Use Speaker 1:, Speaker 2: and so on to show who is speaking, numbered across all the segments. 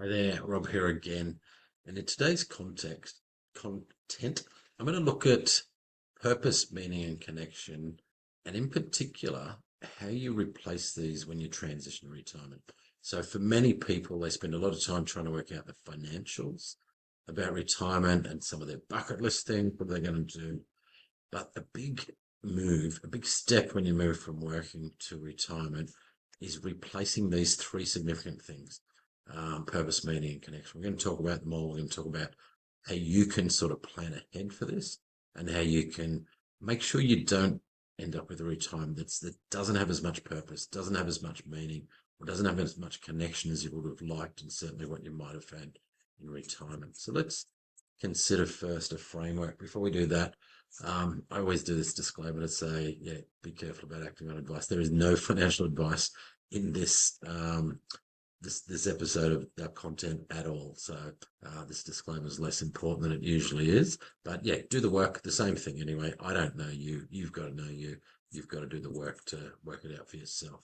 Speaker 1: Hi there, Rob here again. And in today's content, I'm going to look at purpose, meaning, and connection, and in particular, how you replace these when you transition to retirement. So, for many people, they spend a lot of time trying to work out the financials about retirement and some of their bucket list things, what they're going to do. But a big move, a big step when you move from working to retirement is replacing these three significant things: purpose, meaning, and connection. We're going to talk about them all. We're going to talk about how you can sort of plan ahead for this and how you can make sure you don't end up with a retirement that doesn't have as much purpose, doesn't have as much meaning, or doesn't have as much connection as you would have liked, and certainly what you might have had in retirement. So let's consider first a framework. Before we do that, I always do this disclaimer to say, yeah, be careful about acting on advice. There is no financial advice in this episode of our content at all. So this disclaimer is less important than it usually is. But yeah, do the work. The same thing anyway. I don't know you. You've got to know you. You've got to do the work to work it out for yourself.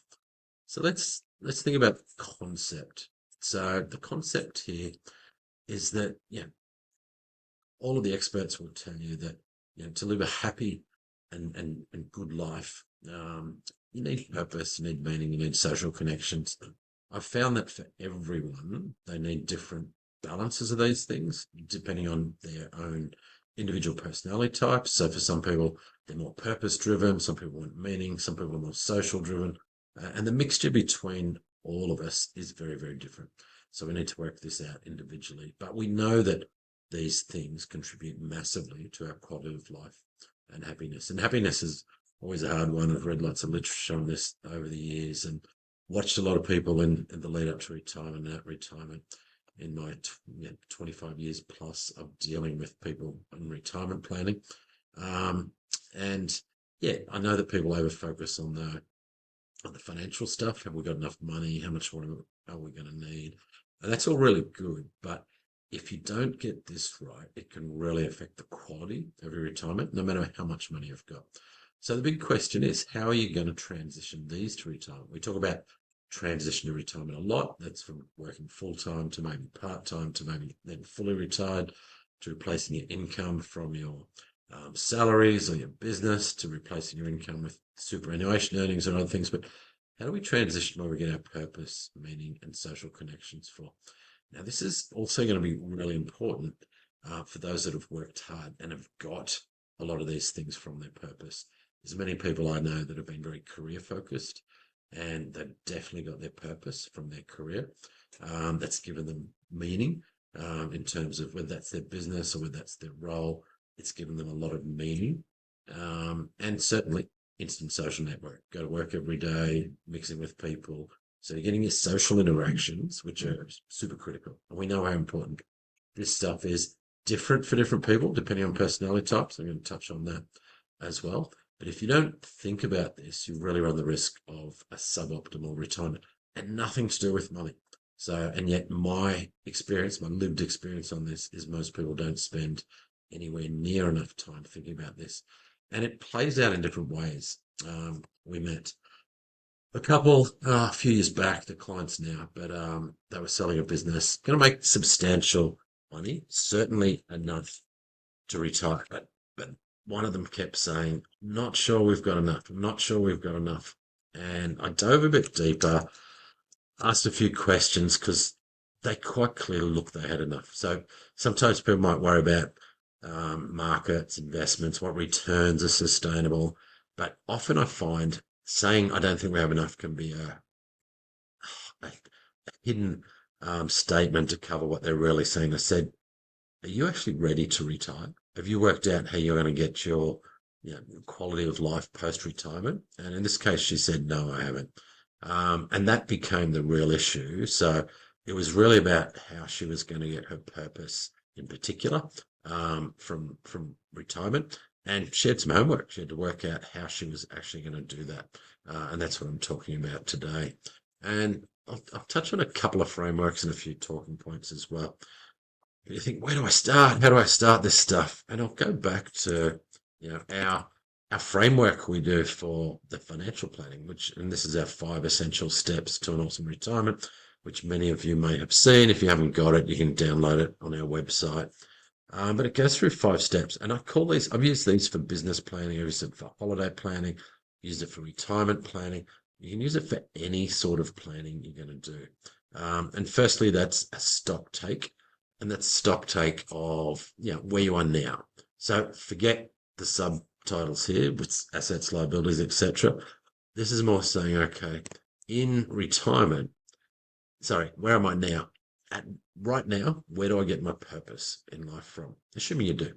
Speaker 1: So let's think about the concept. So the concept here is that all of the experts will tell you that to live a happy and good life, you need purpose, you need meaning, you need social connections. I've found that for everyone, they need different balances of these things depending on their own individual personality types. So for some people, they're more purpose driven, some people want meaning, some people are more social driven. And the mixture between all of us is very, very different. So we need to work this out individually. But we know that these things contribute massively to our quality of life and happiness. And happiness is always a hard one. I've read lots of literature on this over the years and watched a lot of people in the lead up to retirement and at retirement in my 25 years plus of dealing with people in retirement planning. And yeah, I know that people over focus on the financial stuff. Have we got enough money? How much more are we going to need? And that's all really good. But if you don't get this right, it can really affect the quality of your retirement, no matter how much money you've got. So the big question is, how are you going to transition these to retirement? We talk about transition to retirement a lot. That's from working full-time to maybe part-time to maybe then fully retired, to replacing your income from your salaries or your business, to replacing your income with superannuation earnings and other things. But how do we transition where we get our purpose, meaning, and social connections for? Now, this is also going to be really important for those that have worked hard and have got a lot of these things from their purpose. There's many people I know that have been very career focused and they've definitely got their purpose from their career. That's given them meaning in terms of whether that's their business or whether that's their role. It's given them a lot of meaning and certainly instant social network. Go to work every day, mixing with people. So you're getting your social interactions, which are super critical. And we know how important this stuff is. Different for different people, depending on personality types. I'm going to touch on that as well. But if you don't think about this, you really run the risk of a suboptimal retirement and nothing to do with money. So, and yet my experience, my lived experience on this is most people don't spend anywhere near enough time thinking about this. And it plays out in different ways. We met a couple a few years back, the clients now, but they were selling a business, going to make substantial money, certainly enough to retire. But one of them kept saying, not sure we've got enough, not sure we've got enough. And I dove a bit deeper, asked a few questions because they quite clearly looked they had enough. So sometimes people might worry about markets, investments, what returns are sustainable. But often I find saying I don't think we have enough can be a hidden statement to cover what they're really saying. I said, are you actually ready to retire? Have you worked out how you're going to get your quality of life post-retirement? And in this case, she said, no, I haven't. And that became the real issue. So it was really about how she was going to get her purpose in particular from retirement. And she had some homework. She had to work out how she was actually going to do that. And that's what I'm talking about today. And I'll touch on a couple of frameworks and a few talking points as well. You think, where do I start? How do I start this stuff? And I'll go back to our framework we do for the financial planning, and this is our 5 essential steps to an awesome retirement. which many of you may have seen. If you haven't got it, you can download it on our website. But it goes through 5 steps, and I've used these for business planning, I've used it for holiday planning, used it for retirement planning. You can use it for any sort of planning you're going to do. And firstly, that's a stock take, and that's stock take of where you are now. So forget the subtitles here with assets, liabilities, etc. This is more saying, okay, in retirement, sorry, where am I now? Right now, where do I get my purpose in life from? Assuming you do.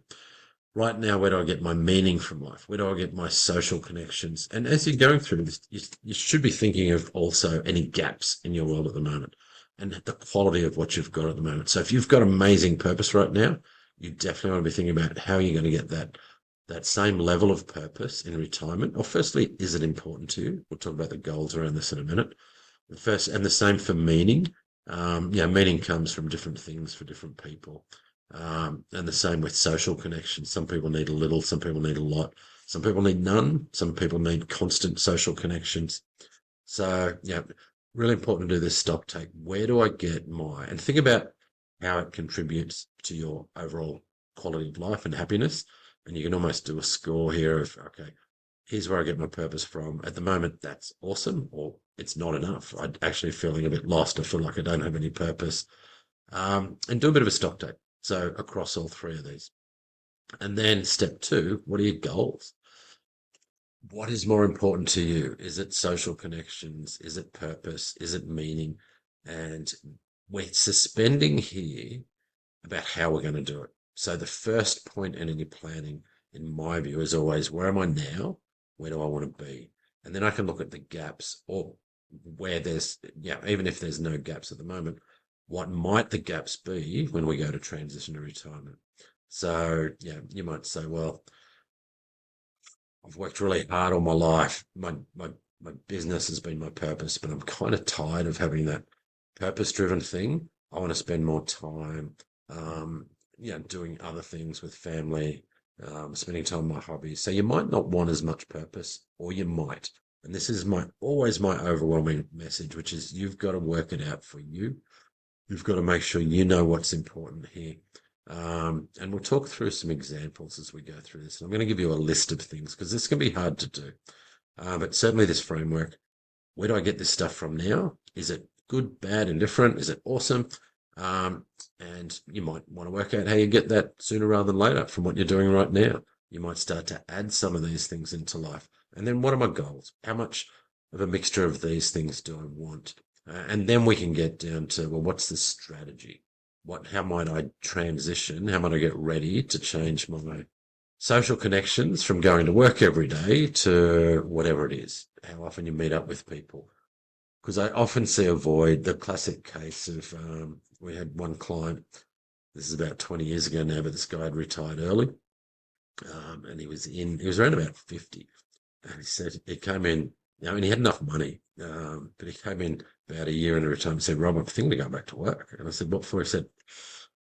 Speaker 1: Right now, where do I get my meaning from life? Where do I get my social connections? And as you're going through this, you should be thinking of also any gaps in your world at the moment and the quality of what you've got at the moment. So if you've got amazing purpose right now, you definitely want to be thinking about how you're going to get that same level of purpose in retirement. Or firstly, is it important to you? We'll talk about the goals around this in a minute. First, and the same for meaning. Meaning comes from different things for different people. And the same with social connections. Some people need a little, some people need a lot, some people need none, some people need constant social connections. So, really important to do this stock take. Where do I get and think about how it contributes to your overall quality of life and happiness. And you can almost do a score here of, okay, here's where I get my purpose from. At the moment, that's awesome, or it's not enough. I'm actually feeling a bit lost. I feel like I don't have any purpose. And do a bit of a stock take. So across all three of these. And then step two, what are your goals? What is more important to you? Is it social connections? Is it purpose? Is it meaning? And we're suspending here about how we're going to do it. So the first point in any planning, in my view, is always, where am I now? Where do I want to be? And then I can look at the gaps, or where there's, even if there's no gaps at the moment, what might the gaps be when we go to transition to retirement? So, you might say, well, I've worked really hard all my life. My business has been my purpose, but I'm kind of tired of having that purpose-driven thing. I want to spend more time, doing other things with family, spending time on my hobbies. So you might not want as much purpose, or you might. And this is always my overwhelming message, which is you've got to work it out for you. You've got to make sure you know what's important here. And we'll talk through some examples as we go through this. And I'm going to give you a list of things because this can be hard to do. But certainly this framework, where do I get this stuff from now? Is it good, bad, indifferent? Is it awesome? And you might want to work out how you get that sooner rather than later from what you're doing right now. You might start to add some of these things into life. And then what are my goals? How much of a mixture of these things do I want? And then we can get down to, well, what's the strategy? How might I transition? How might I get ready to change my social connections from going to work every day to whatever it is? How often you meet up with people? Because I often see a void. The classic case of, we had one client, this is about 20 years ago now, but this guy had retired early. And he was around about 50. And he said, he came in, and he had enough money, but he came in about a year into retirement and said, Rob, I'm thinking of going back to work. And I said, what for? He said,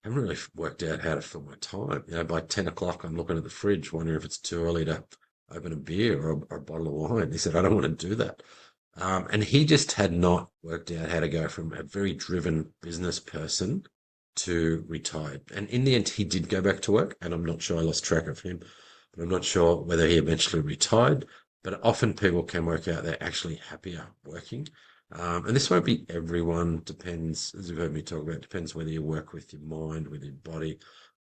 Speaker 1: I haven't really worked out how to fill my time. By 10 o'clock, I'm looking at the fridge, wondering if it's too early to open a beer or a bottle of wine. He said, I don't want to do that. And he just had not worked out how to go from a very driven business person to retired. And in the end, he did go back to work, and I'm not sure, I lost track of him, but I'm not sure whether he eventually retired. But often people can work out they're actually happier working. And this won't be everyone, depends, as you've heard me talk about, depends whether you work with your mind, with your body.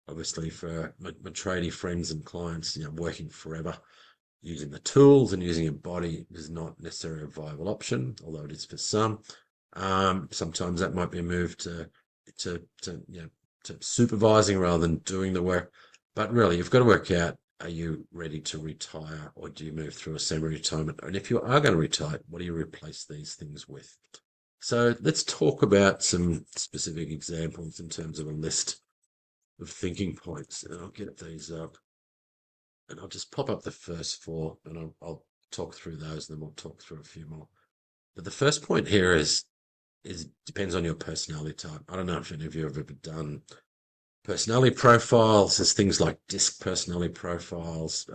Speaker 1: Obviously, for my tradie friends and clients, working forever, using the tools and using your body is not necessarily a viable option, although it is for some. Sometimes that might be a move to supervising rather than doing the work. But really, you've got to work out, are you ready to retire, or do you move through a semi-retirement? And if you are going to retire, what do you replace these things with? So let's talk about some specific examples in terms of a list of thinking points. And I'll get these up. And I'll just pop up the first four, and I'll talk through those, and then we'll talk through a few more. But the first point here is depends on your personality type. I don't know if any of you have ever done personality profiles. There's things like DISC personality profiles,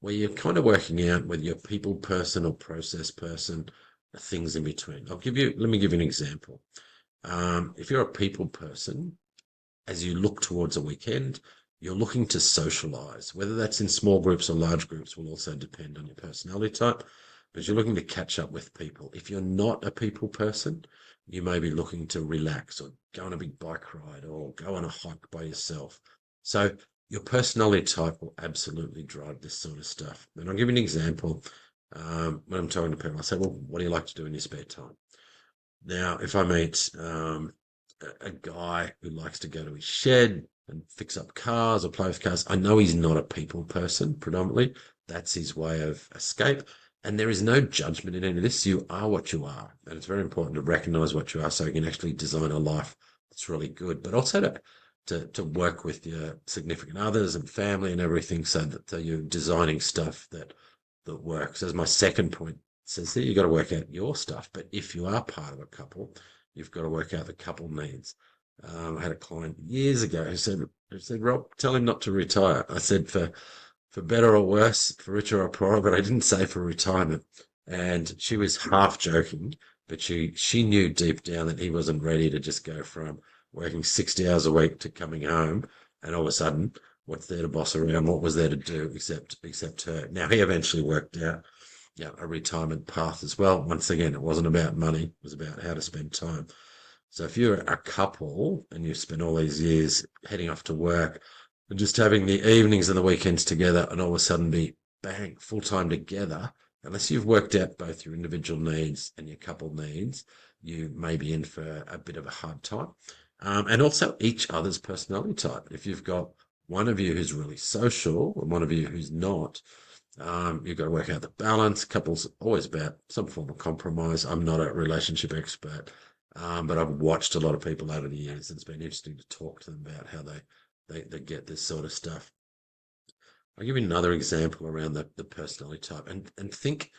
Speaker 1: where you're kind of working out whether you're a people person or process person. things in between. Let me give you an example. If you're a people person, as you look towards a weekend, you're looking to socialize, whether that's in small groups or large groups will also depend on your personality type, but you're looking to catch up with people. If you're not a people person, you may be looking to relax or go on a big bike ride or go on a hike by yourself. So your personality type will absolutely drive this sort of stuff. And I'll give you an example. When I'm talking to people, I say, well, what do you like to do in your spare time? Now, if I meet a guy who likes to go to his shed and fix up cars or play with cars, I know he's not a people person predominantly. That's his way of escape. And there is no judgment in any of this. You are what you are. And it's very important to recognize what you are so you can actually design a life that's really good, but also to work with your significant others and family and everything so that you're designing stuff that works. As my second point says here, you've got to work out your stuff. But if you are part of a couple, you've got to work out the couple needs. I had a client years ago who said, Rob, tell him not to retire. I said, for better or worse, for richer or poorer, but I didn't say for retirement. And she was half joking, but she knew deep down that he wasn't ready to just go from working 60 hours a week to coming home and all of a sudden, what's there to boss around? What was there to do except her? Now he eventually worked out a retirement path as well. Once again, it wasn't about money, it was about how to spend time. So if you're a couple and you spend all these years heading off to work and just having the evenings and the weekends together and all of a sudden be bang, full time together, unless you've worked out both your individual needs and your couple needs, you may be in for a bit of a hard time. And also each other's personality type. If you've got one of you who's really social and one of you who's not, you've got to work out the balance. Couples always about some form of compromise. I'm not a relationship expert, but I've watched a lot of people over the years. It's been interesting to talk to them about how they get this sort of stuff. I'll give you another example around the personality type and think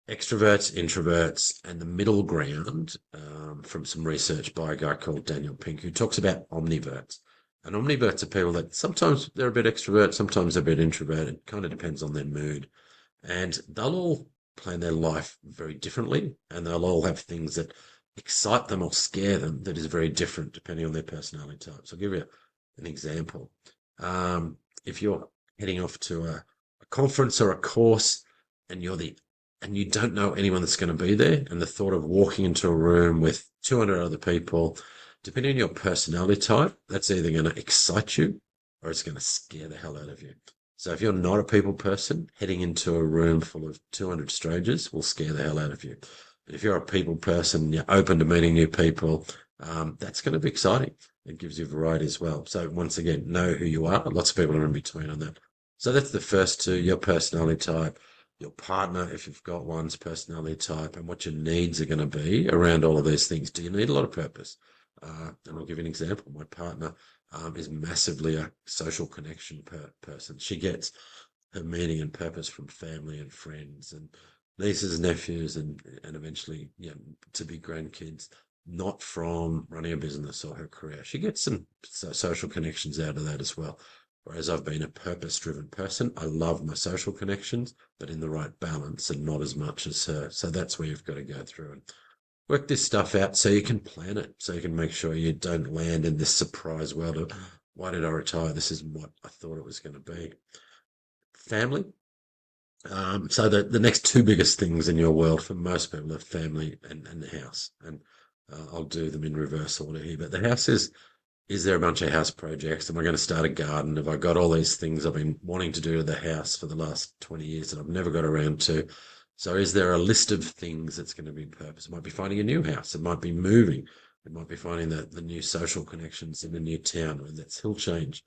Speaker 1: extroverts, introverts, and the middle ground from some research by a guy called Daniel Pink, who talks about omniverts. And omniverts are people that sometimes they're a bit extrovert, sometimes they're a bit introverted. It kind of depends on their mood. And they'll all plan their life very differently, and they'll all have things that excite them or scare them that is very different depending on their personality type. So I'll give you an example. If you're heading off to a conference or a course and you don't know anyone that's going to be there, and the thought of walking into a room with 200 other people, depending on your personality type, that's either going to excite you or it's going to scare the hell out of you. So if you're not a people person, heading into a room full of 200 strangers will scare the hell out of you. But if you're a people person, you're open to meeting new people, that's going to be exciting. It gives you variety as well. So once again, know who you are. Lots of people are in between on that. So that's the first two, your personality type, your partner, if you've got one's personality type, and what your needs are going to be around all of these things. Do you need a lot of purpose? And I'll give you an example. My partner is massively a social connection person. She gets her meaning and purpose from family and friends and nieces, nephews, and eventually, to be grandkids, not from running a business or her career. She gets some social connections out of that as well. Whereas I've been a purpose-driven person. I love my social connections, but in the right balance and not as much as her. So that's where you've got to go through and work this stuff out so you can plan it, so you can make sure you don't land in this surprise world of, why did I retire? This isn't what I thought it was going to be. Family. So the next two biggest things in your world for most people are family and the house. And I'll do them in reverse order here. But the house is there a bunch of house projects? Am I going to start a garden? Have I got all these things I've been wanting to do to the house for the last 20 years that I've never got around to? So is there a list of things that's going to be purpose? It might be finding a new house. It might be moving. It might be finding the new social connections in a new town, whether that's hill change,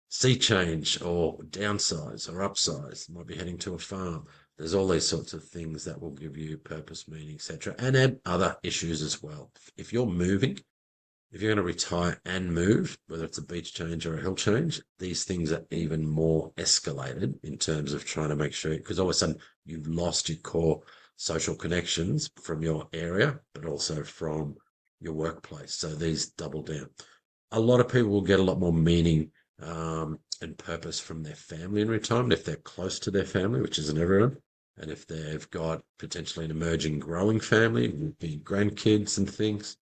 Speaker 1: sea change, or downsize or upsize. It might be heading to a farm. There's all these sorts of things that will give you purpose, meaning, etc., and add other issues as well. If you're moving, if you're going to retire and move, whether it's a beach change or a hill change, these things are even more escalated in terms of trying to make sure, because all of a sudden you've lost your core social connections from your area, but also from your workplace. So these double down. A lot of people will get a lot more meaning and purpose from their family in retirement if they're close to their family, which isn't everyone. And if they've got potentially an emerging growing family, would be grandkids and things,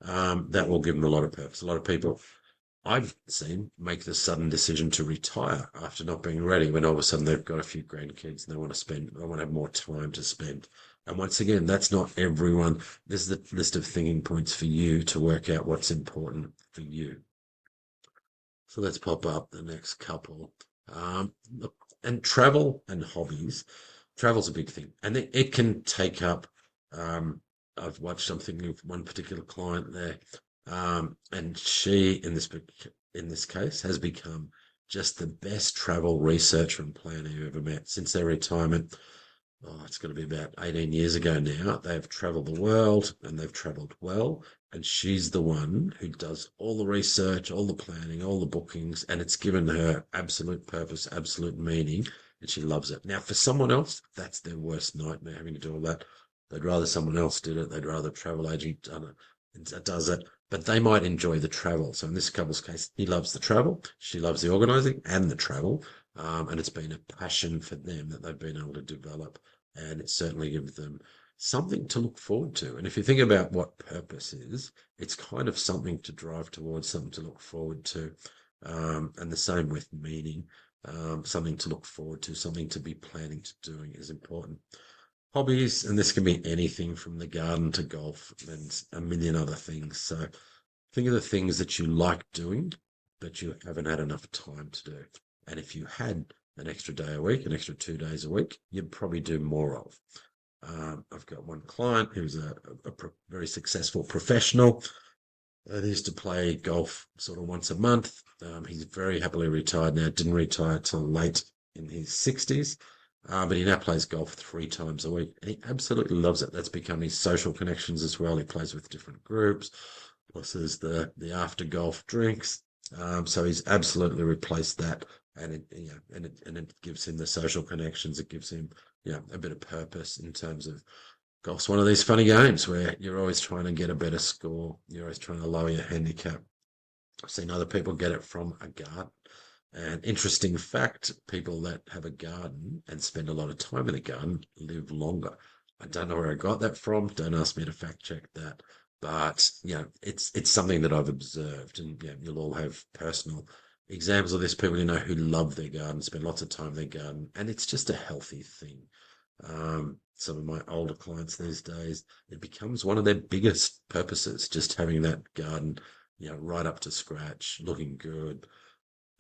Speaker 1: that will give them a lot of purpose. A lot of people I've seen make the sudden decision to retire after not being ready when all of a sudden they've got a few grandkids and they want to have more time to spend. And once again, that's not everyone. This is the list of thinking points for you to work out what's important for you. So let's pop up the next couple. Look, and travel and hobbies. Travel's a big thing, and it can take up. Um, I've watched something of one particular client there, and she in this case has become just the best travel researcher and planner you ever met since their retirement. Oh, it's going to be about 18 years ago now. They've traveled the world and they've traveled well. And she's the one who does all the research, all the planning, all the bookings, and it's given her absolute purpose, absolute meaning, and she loves it. Now, for someone else, that's their worst nightmare having to do all that. They'd rather someone else did it. They'd rather a travel agent does it, but they might enjoy the travel. So in this couple's case, he loves the travel. She loves the organising and the travel. And it's been a passion for them that they've been able to develop and it certainly gives them something to look forward to. And if you think about what purpose is, it's kind of something to drive towards, something to look forward to. And the same with meaning, something to look forward to, something to be planning to doing is important. Hobbies, and this can be anything from the garden to golf and a million other things. So think of the things that you like doing, but you haven't had enough time to do. And if you had an extra day a week, an extra 2 days a week, you'd probably do more of. I've got one client who's a very successful professional. He used to play golf sort of once a month. He's very happily retired now. Didn't retire till late in his 60s, but he now plays golf 3 times a week. And he absolutely loves it. That's become his social connections as well. He plays with different groups. Plus, there's the after golf drinks. So he's absolutely replaced that, and it gives him the social connections. It gives him a bit of purpose in terms of golf's one of these funny games where you're always trying to get a better score. You're always trying to lower your handicap. I've seen other people get it from a garden. And interesting fact, people that have a garden and spend a lot of time in a garden live longer. I don't know where I got that from. Don't ask me to fact check that. But it's something that I've observed, and you'll all have personal examples of this. People you know who love their garden, spend lots of time in their garden, and it's just a healthy thing. Some of my older clients these days, it becomes one of their biggest purposes, just having that garden, right up to scratch, looking good.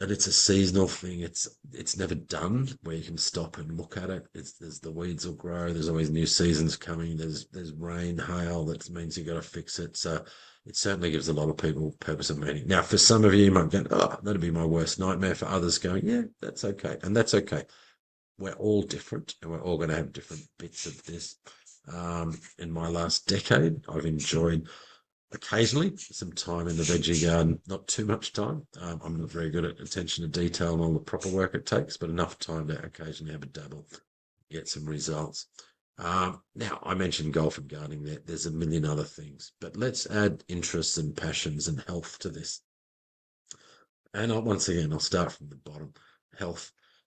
Speaker 1: And it's a seasonal thing. It's never done where you can stop and look at it. There's the weeds will grow. There's always new seasons coming. There's rain, hail. That means you got to fix it. So it certainly gives a lot of people purpose and meaning. Now, for some of you, you might go, "Oh, that'd be my worst nightmare." For others, going, "Yeah, that's okay," and that's okay. We're all different, and we're all going to have different bits of this. In my last decade, I've enjoyed occasionally some time in the veggie garden, not too much time. I'm not very good at attention to detail and all the proper work it takes, but enough time to occasionally have a dabble, get some results. Now, I mentioned golf and gardening there. There's a million other things, but let's add interests and passions and health to this. And once again, I'll start from the bottom. Health.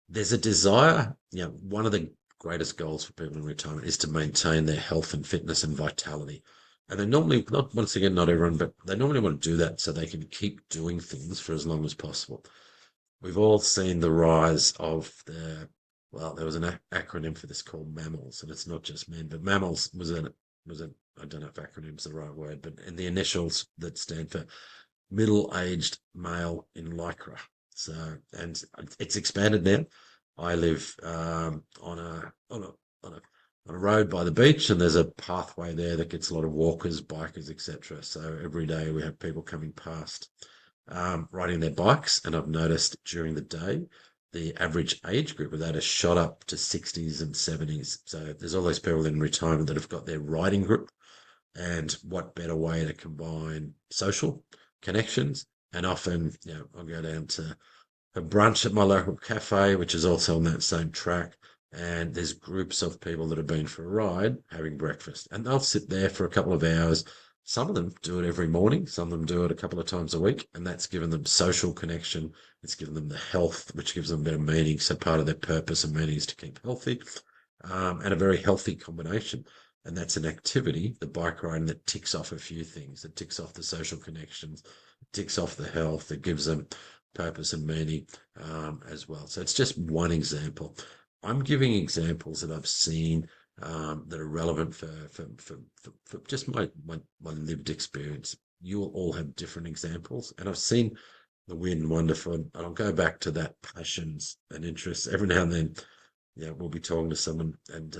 Speaker 1: There's a desire, one of the greatest goals for people in retirement is to maintain their health and fitness and vitality. And they normally, not once again, not everyone, but they normally want to do that so they can keep doing things for as long as possible. We've all seen the rise of there was an acronym for this called mammals, and it's not just men, but mammals I don't know if acronym's the right word, but in the initials that stand for middle-aged male in lycra. So, and it's expanded now. I live on a road by the beach, and there's a pathway there that gets a lot of walkers, bikers, etc. So every day we have people coming past riding their bikes, and I've noticed during the day the average age group of that has shot up to 60s and 70s. So there's all those people in retirement that have got their riding group, and what better way to combine social connections? And often, I'll go down to a brunch at my local cafe, which is also on that same track. And there's groups of people that have been for a ride having breakfast, and they'll sit there for a couple of hours. Some of them do it every morning, some of them do it a couple of times a week, and that's given them social connection. It's given them the health, which gives them a bit of meaning. So part of their purpose and meaning is to keep healthy. and a very healthy combination. And that's an activity, the bike riding, that ticks off a few things. It ticks off the social connections, it ticks off the health, it gives them purpose and meaning as well. So it's just one example. I'm giving examples that I've seen that are relevant for just my lived experience. You will all have different examples, and I've seen the weird and wonderful. And I'll go back to that passions and interests every now and then. Yeah, we'll be talking to someone, and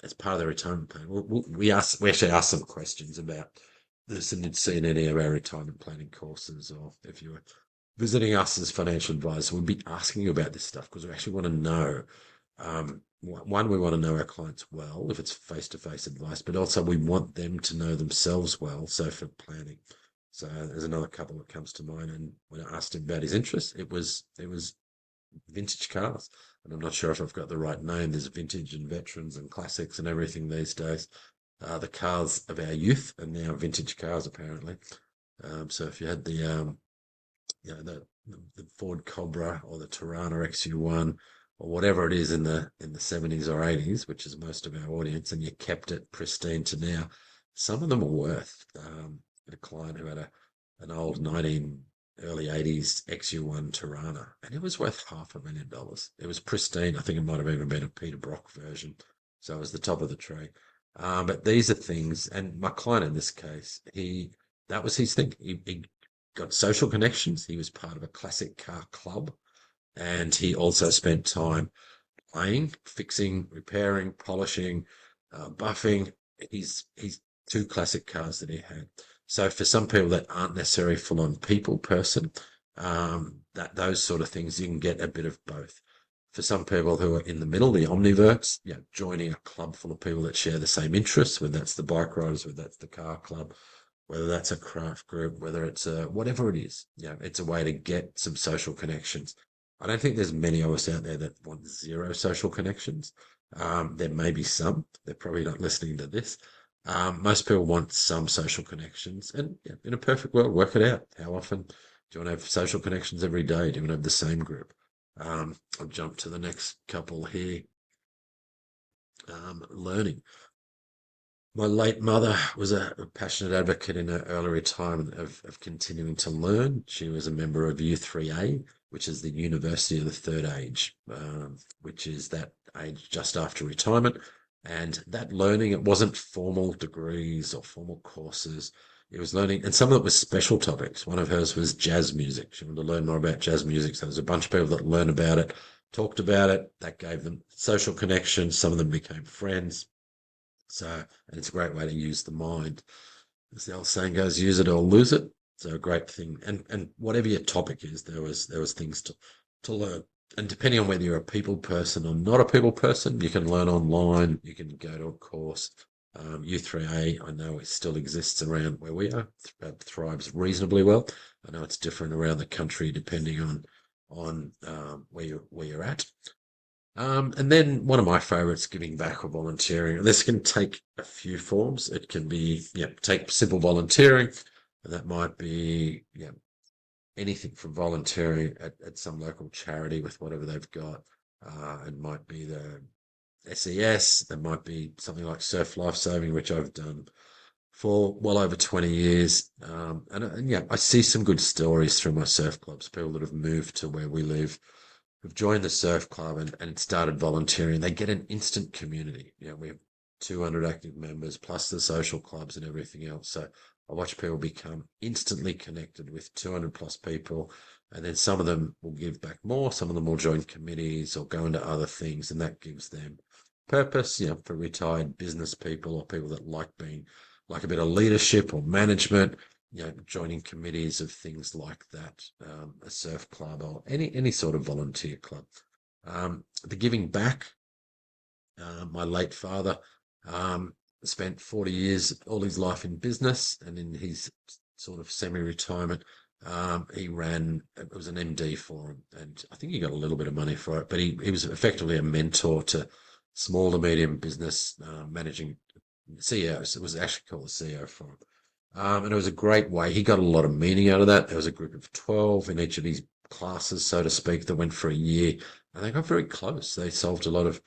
Speaker 1: as part of their retirement plan, we actually ask some questions about this, and you'd see in any of our retirement planning courses, or if you were visiting us as financial advisors, we'd be asking you about this stuff because we actually want to know. One, we want to know our clients well if it's face-to-face advice, but also we want them to know themselves well. So for planning, so there's another couple that comes to mind, and when I asked him about his interests, it was vintage cars. And I'm not sure if I've got the right name. There's vintage and veterans and classics and everything these days. The cars of our youth are now vintage cars, apparently. So if you had the Ford Cobra or the Tirana XU1 or whatever it is in the 70s or 80s, which is most of our audience, and you kept it pristine to now, some of them are worth. A client who had an old 19 early 80s XU1 Tirana, and it was worth $500,000. It was pristine. I think it might have even been a Peter Brock version. So it was the top of the tree. But these are things, and my client in this case, that was his thing. He got social connections. He was part of a classic car club, and he also spent time playing, fixing, repairing, polishing, buffing. He's two classic cars that he had. So for some people that aren't necessarily full on people person, that those sort of things, you can get a bit of both. For some people who are in the middle, the omniverts, yeah, joining a club full of people that share the same interests, whether that's the bike riders, whether that's the car club, whether that's a craft group, whether it's whatever it is, it's a way to get some social connections. I don't think there's many of us out there that want zero social connections. There may be some. They're probably not listening to this. Most people want some social connections, and in a perfect world, work it out. How often do you want to have social connections every day? Do you want to have the same group? I'll jump to the next couple here. Learning. My late mother was a passionate advocate in her early retirement of continuing to learn. She was a member of U3A, which is the University of the Third Age, which is that age just after retirement. And that learning, it wasn't formal degrees or formal courses. It was learning, and some of it was special topics. One of hers was jazz music. She wanted to learn more about jazz music. So there was a bunch of people that learned about it, talked about it. That gave them social connections. Some of them became friends. So, and it's a great way to use the mind. As the old saying goes, use it or lose it. So a great thing. And whatever your topic is, there was things to learn. And depending on whether you're a people person or not a people person, you can learn online, you can go to a course. U3A, I know it still exists around where we are, thrives reasonably well. I know it's different around the country depending on where you're at. And then one of my favorites, giving back or volunteering. This can take a few forms. It can be, take simple volunteering, and that might be, anything from volunteering at some local charity with whatever they've got. It might be the SES. There might be something like Surf Life Saving, which I've done for well over 20 years. And yeah, I see some good stories through my surf clubs, people that have moved to where we live, who've joined the surf club and started volunteering. They get an instant community. We have 200 active members plus the social clubs and everything else. So I watch people become instantly connected with 200 plus people. And then some of them will give back more. Some of them will join committees or go into other things. And that gives them purpose, for retired business people or people that like a bit of leadership or management, joining committees of things like that, a surf club or any sort of volunteer club. The giving back, my late father spent 40 years, all his life in business, and in his sort of semi-retirement, he ran, it was an MD for him, and I think he got a little bit of money for it, but he was effectively a mentor to small to medium business, managing CEOs. It was actually called the CEO for him. And it was a great way. He got a lot of meaning out of that. There was a group of 12 in each of his classes, so to speak, that went for a year, and they got very close. They solved a lot of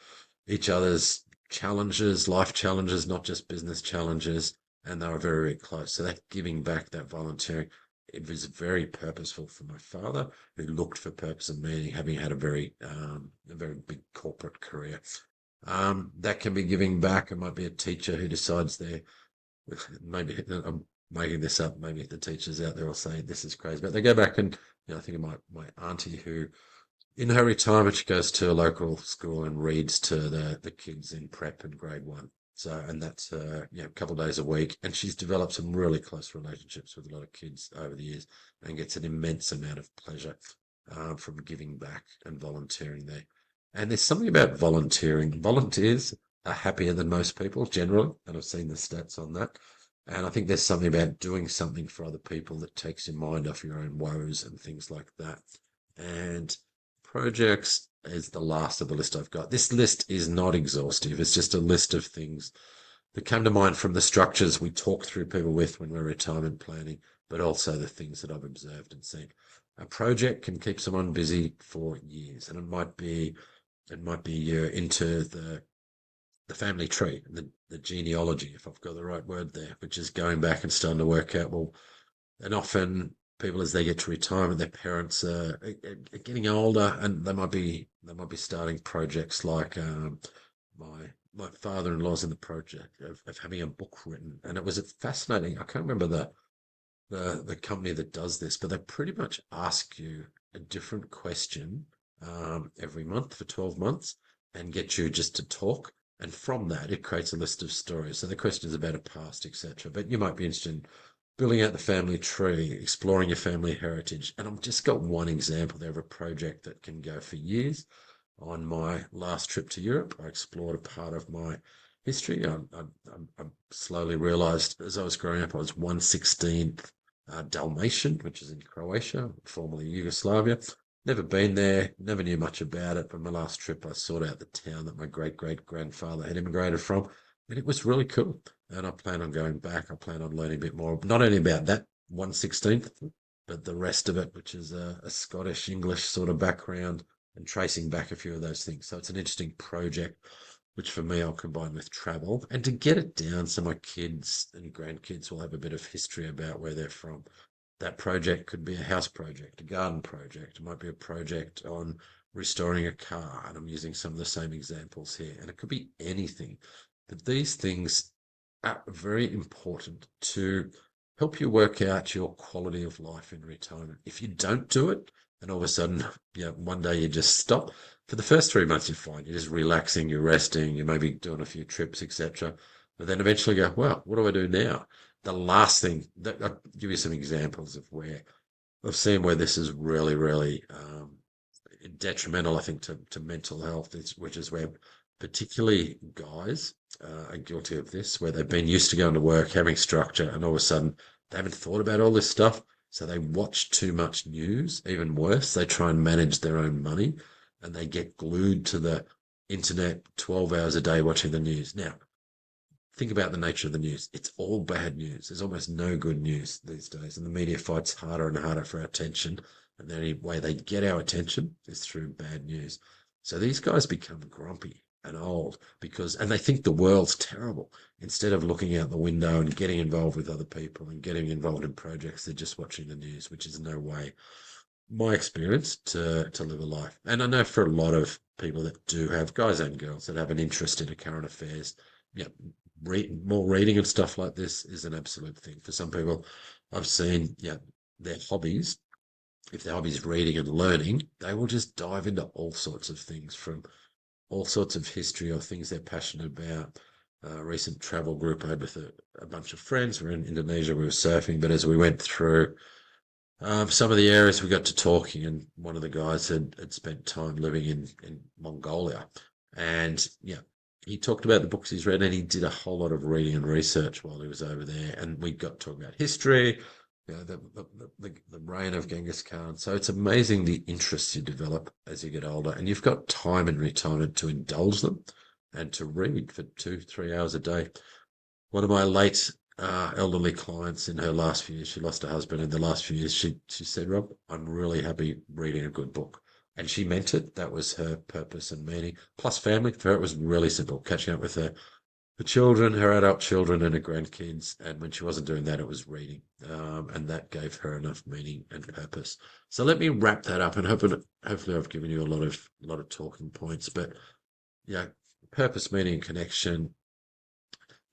Speaker 1: each other's challenges, life challenges, not just business challenges, and they were very, very close. So that giving back, that volunteering, it was very purposeful for my father, who looked for purpose and meaning, having had a very big corporate career. That can be giving back. It might be a teacher who decides they're maybe I'm making this up. Maybe the teachers out there will say this is crazy, but they go back and I think of my auntie who in her retirement, she goes to a local school and reads to the kids in prep and grade one. So, and that's a couple of days a week, and she's developed some really close relationships with a lot of kids over the years, and gets an immense amount of pleasure from giving back and volunteering there. And there's something about volunteering. Volunteers are happier than most people generally, and I've seen the stats on that. And I think there's something about doing something for other people that takes your mind off your own woes and things like that. And projects is the last of the list I've got. This list is not exhaustive. It's just a list of things that come to mind from the structures we talk through people with when we're retirement planning, but also the things that I've observed and seen. A project can keep someone busy for years, and it might be you're into the family tree, the genealogy, if I've got the right word there, which is going back and starting to work out, well, and often people as they get to retirement, their parents are getting older, and they might be starting projects like my father-in-law's in the project of having a book written, and it was fascinating. I can't remember the company that does this, but they pretty much ask you a different question every month for 12 months and get you just to talk. And from that, it creates a list of stories. So the question is about a past, etc. But you might be interested in building out the family tree, exploring your family heritage. And I've just got one example there of a project that can go for years. On my last trip to Europe, I explored a part of my history. I slowly realised as I was growing up, I was 1/16th Dalmatian, which is in Croatia, formerly Yugoslavia. Never been there, never knew much about it. But my last trip, I sought out the town that my great great grandfather had immigrated from, and it was really cool. And I plan on going back. I plan on learning a bit more, not only about that 1/16th, but the rest of it, which is a Scottish English sort of background, and tracing back a few of those things. So it's an interesting project, which for me I'll combine with travel and to get it down so my kids and grandkids will have a bit of history about where they're from. That project could be a house project, a garden project. It might be a project on restoring a car. And I'm using some of the same examples here. And it could be anything. But these things are very important to help you work out your quality of life in retirement. If you don't do it, and all of a sudden, one day you just stop. For the first 3 months, you're fine. You're just relaxing, you're resting, you may be doing a few trips, etc. But then eventually go, well, what do I do now? The last thing that I'll give you some examples of where I've seen where this is really, really detrimental, I think, to mental health, which is where particularly guys are guilty of this, where they've been used to going to work, having structure, and all of a sudden they haven't thought about all this stuff. So they watch too much news. Even worse, they try and manage their own money and they get glued to the internet 12 hours a day watching the news. Now, think about the nature of the news. It's all bad news. There's almost no good news these days, and the media fights harder and harder for our attention. And the only way they get our attention is through bad news. So these guys become grumpy and old and they think the world's terrible. Instead of looking out the window and getting involved with other people and getting involved in projects, they're just watching the news, which is no way, my experience, to live a life. And I know for a lot of people that do have guys and girls that have an interest in current affairs, yeah, more reading and stuff like this is an absolute thing. For some people, I've seen, their hobbies, if their hobby is reading and learning, they will just dive into all sorts of things from all sorts of history or things they're passionate about. A recent travel group I had with a bunch of friends. We were in Indonesia, we were surfing, but as we went through some of the areas, we got to talking, and one of the guys had spent time living in Mongolia. And he talked about the books he's read, and he did a whole lot of reading and research while he was over there. And we got talking about history, the reign of Genghis Khan. So it's amazing the interests you develop as you get older, and you've got time in retirement to indulge them and to read for 2-3 hours a day. One of my late elderly clients in her last few years, she lost her husband in the last few years. She said, Rob, I'm really happy reading a good book. and she meant it. That was her purpose and meaning. Plus family. For her, it was really simple, catching up with her children, her adult children, and her grandkids. And when she wasn't doing that, it was reading. And that gave her enough meaning and purpose. So let me wrap that up, and hopefully I've given you a lot of talking points. But yeah, purpose, meaning, and connection.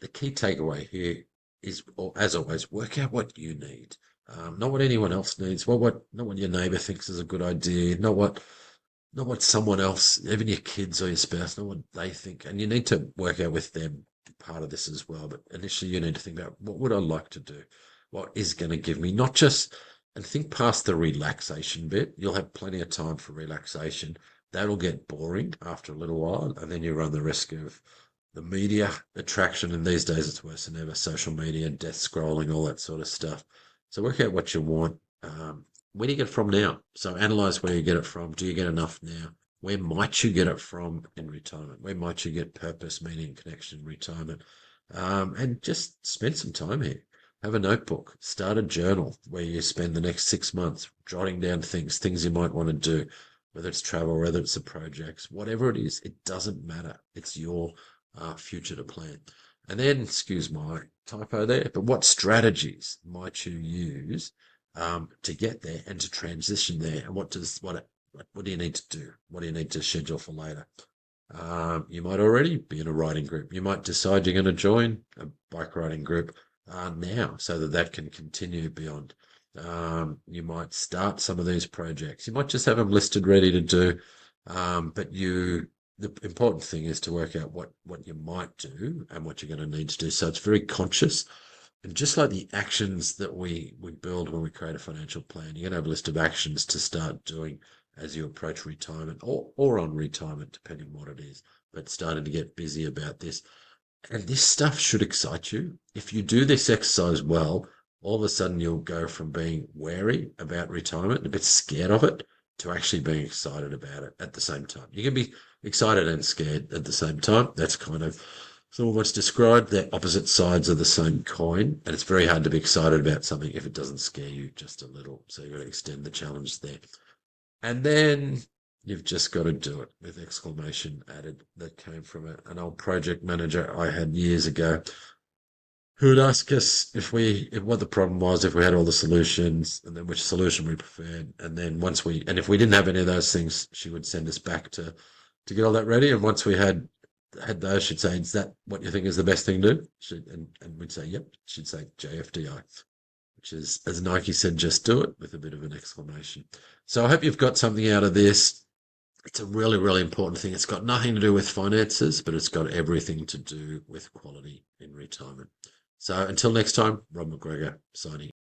Speaker 1: The key takeaway here is, or as always, work out what you need. Not what anyone else needs. Not what your neighbour thinks is a good idea. Not what someone else, even your kids or your spouse, not what they think. And you need to work out with them part of this as well. But initially, you need to think about, what would I like to do? What is going to give me not just, and think past the relaxation bit. You'll have plenty of time for relaxation. That'll get boring after a little while, and then you run the risk of the media attraction. And these days, it's worse than ever: social media, death scrolling, all that sort of stuff. So work out what you want. Where do you get it from now? So analyze where you get it from. Do you get enough now? Where might you get it from in retirement? Where might you get purpose, meaning, connection in retirement? And just spend some time here. Have a notebook. Start a journal where you spend the next 6 months jotting down things you might want to do, whether it's travel, whether it's the projects, whatever it is. It doesn't matter. It's your future to plan. And then, excuse my typo there, but what strategies might you use to get there and to transition there? And what do you need to do? What do you need to schedule for later? You might already be in a riding group. You might decide you're going to join a bike riding group now, so that can continue beyond. You might start some of these projects. You might just have them listed ready to do, but the important thing is to work out what you might do and what you're going to need to do. So it's very conscious. And just like the actions that we build when we create a financial plan, you're going to have a list of actions to start doing as you approach retirement, or on retirement, depending on what it is. But starting to get busy about this. And this stuff should excite you. If you do this exercise well, all of a sudden you'll go from being wary about retirement, a bit scared of it, to actually being excited about it at the same time. You can be excited and scared at the same time. That's kind of so what's described. They're opposite sides of the same coin, and it's very hard to be excited about something if it doesn't scare you just a little. So you've got to extend the challenge there. And then you've just got to do it, with exclamation added. That came from an old project manager I had years ago, who would ask us if what the problem was, if we had all the solutions, and then which solution we preferred. And then if we didn't have any of those things, she would send us back to get all that ready. And once we had those, she'd say, "Is that what you think is the best thing to do?" And we'd say, "Yep." She'd say, "JFDI," which is, as Nike said, "Just do it," with a bit of an exclamation. So I hope you've got something out of this. It's a really, really important thing. It's got nothing to do with finances, but it's got everything to do with quality in retirement. So until next time, Rob McGregor signing.